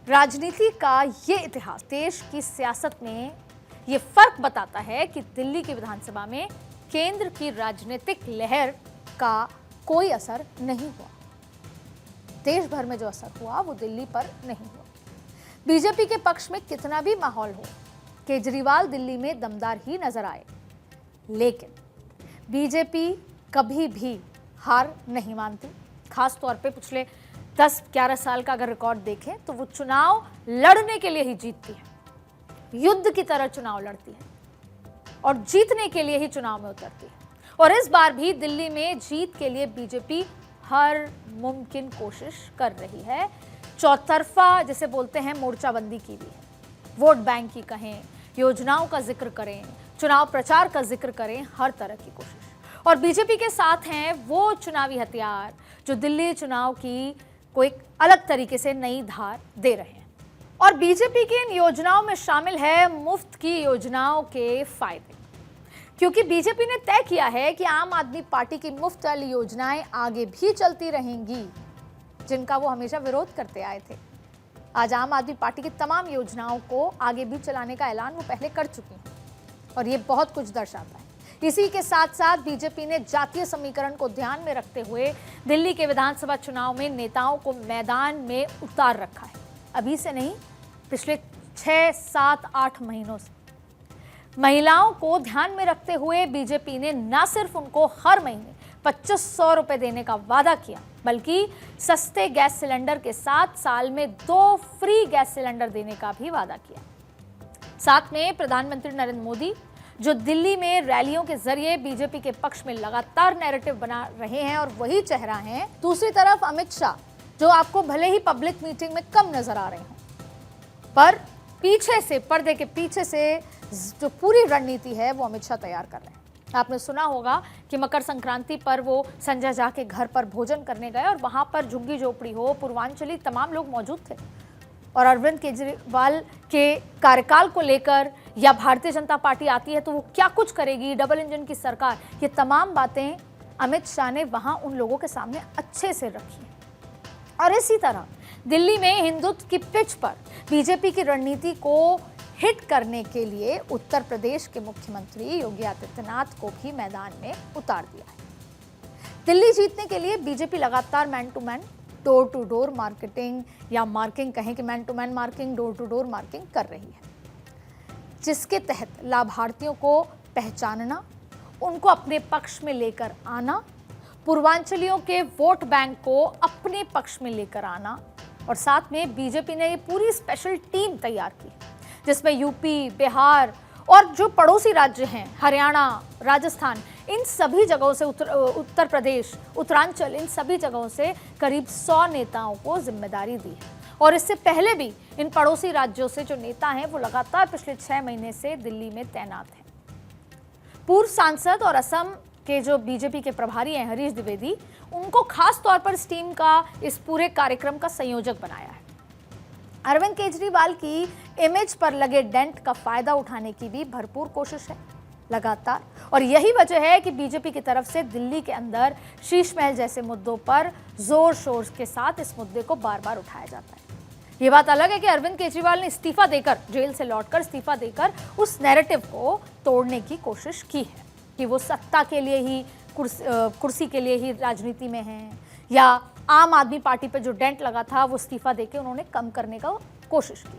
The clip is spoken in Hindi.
राजनीति का ये इतिहास देश की सियासत में ये फर्क बताता है कि दिल्ली की विधानसभा में केंद्र की राजनीतिक लहर का कोई असर नहीं हुआ। देश भर में जो असर हुआ वो दिल्ली पर नहीं हुआ। बीजेपी के पक्ष में कितना भी माहौल हो, केजरीवाल दिल्ली में दमदार ही नजर आए, लेकिन बीजेपी कभी भी हार नहीं मानती। खास तौर पे पिछले 10-11 साल का अगर रिकॉर्ड देखें तो वो चुनाव लड़ने के लिए ही जीतती है, युद्ध की तरह चुनाव लड़ती है और जीतने के लिए ही चुनाव में उतरती है। और इस बार भी दिल्ली में जीत के लिए बीजेपी हर मुमकिन कोशिश कर रही है। चौतरफा जिसे बोलते हैं मोर्चाबंदी की भी है, वोट बैंक की कहें, योजनाओं का जिक्र करें, चुनाव प्रचार का जिक्र करें, हर तरह की कोशिश। और बीजेपी के साथ हैं वो चुनावी हथियार जो दिल्ली चुनाव की को एक अलग तरीके से नई धार दे रहे हैं। और बीजेपी की इन योजनाओं में शामिल है मुफ्त की योजनाओं के फायदे, क्योंकि बीजेपी ने तय किया है कि आम आदमी पार्टी की मुफ्त वाली योजनाएं आगे भी चलती रहेंगी, जिनका वो हमेशा विरोध करते आए थे। आज आम आदमी पार्टी की तमाम योजनाओं को आगे भी चलाने का ऐलान वो पहले कर चुकी हैं और ये बहुत कुछ दर्शाता है। इसी के साथ साथ बीजेपी ने जातीय समीकरण को ध्यान में रखते हुए दिल्ली के विधानसभा चुनाव में नेताओं को मैदान में उतार रखा है। अभी से नहीं, पिछले 6, 7, 8 महीनों से महिलाओं को ध्यान में रखते हुए बीजेपी ने न सिर्फ उनको हर महीने 2500 रुपए देने का वादा किया, बल्कि सस्ते गैस सिलेंडर के साथ साल में 2 फ्री गैस सिलेंडर देने का भी वादा किया। साथ में प्रधानमंत्री नरेंद्र मोदी जो दिल्ली में रैलियों के जरिए बीजेपी के पक्ष में लगातार नैरेटिव बना रहे हैं और वही चेहरा हैं। दूसरी तरफ अमित शाह जो आपको भले ही पब्लिक मीटिंग में कम नजर आ रहे हों, पर पीछे से, पर्दे के पीछे से जो पूरी रणनीति है वो अमित शाह तैयार कर रहे हैं। आपने सुना होगा कि मकर संक्रांति पर वो संजय झा के घर पर भोजन करने गए और वहां पर झुग्गी झोपड़ी हो, पूर्वांचली तमाम लोग मौजूद थे। और अरविंद केजरीवाल के कार्यकाल को लेकर या भारतीय जनता पार्टी आती है तो वो क्या कुछ करेगी, डबल इंजन की सरकार, ये तमाम बातें अमित शाह ने वहां उन लोगों के सामने अच्छे से रखी। और इसी तरह दिल्ली में हिंदुत्व की पिच पर बीजेपी की रणनीति को हिट करने के लिए उत्तर प्रदेश के मुख्यमंत्री योगी आदित्यनाथ को भी मैदान में उतार दिया है। दिल्ली जीतने के लिए बीजेपी लगातार man to man, door to door marketing या मार्किंग कहें कि man to man marking, door to door marking कर रही है, जिसके तहत लाभार्थियों को पहचानना, उनको अपने पक्ष में लेकर आना, पूर्वांचलियों के वोट बैंक को अपने पक्ष में लेकर आना। और साथ में बीजेपी ने ये पूरी स्पेशल टीम तैयार की जिसमें यूपी, बिहार और जो पड़ोसी राज्य हैं हरियाणा, राजस्थान, इन सभी जगहों से उत्तर प्रदेश, उत्तरांचल, इन सभी जगहों से करीब 100 नेताओं को जिम्मेदारी दी है। और इससे पहले भी इन पड़ोसी राज्यों से जो नेता हैं वो लगातार पिछले 6 महीने से दिल्ली में तैनात हैं। पूर्व सांसद और असम के जो बीजेपी के प्रभारी हैं हरीश द्विवेदी, उनको खास तौर पर इस टीम का, इस पूरे कार्यक्रम का संयोजक बनाया है। अरविंद केजरीवाल की इमेज पर लगे डेंट का फायदा उठाने की भी भरपूर कोशिश है लगातार। और यही वजह है कि बीजेपी की तरफ से दिल्ली के अंदर शीश महल जैसे मुद्दों पर जोर शोर के साथ इस मुद्दे को बार बार उठाया जाता है। ये बात अलग है कि अरविंद केजरीवाल ने इस्तीफा देकर, जेल से लौटकर इस्तीफा देकर उस नैरेटिव को तोड़ने की कोशिश की है कि वो सत्ता के लिए ही, कुर्सी के लिए ही राजनीति में हैं, या आम आदमी पार्टी पे जो डेंट लगा था वो इस्तीफा देके उन्होंने कम करने का कोशिश की।